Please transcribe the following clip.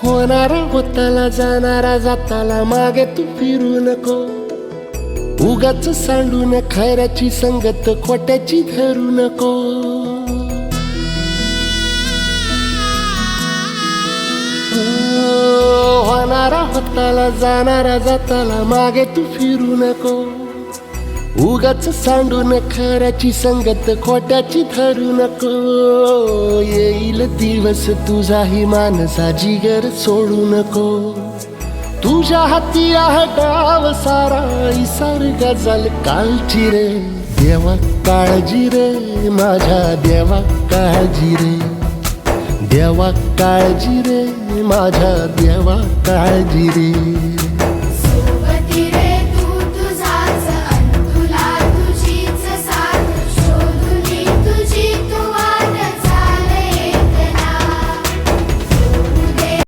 होणारा होताला जाणारा जाताला मागे तू फिरू नको. उगाच सांडून खैराची संगत खोट्याची धरू नको. होणारा होताला जाणारा जाताला मागे तू फिरू नको. उगाच सांडून खऱ्याची संगत खोट्याची धरू नको. येईल दिवस तुझाही मानसा जिगर सोडू नको. तुझ्या हाती आहे डाव सारा इसार गजल कालची रे. देवा काळजी रे माझ्या देवा काळजी रे. देवा काळजी रे माझ्या देवा काळजी रे.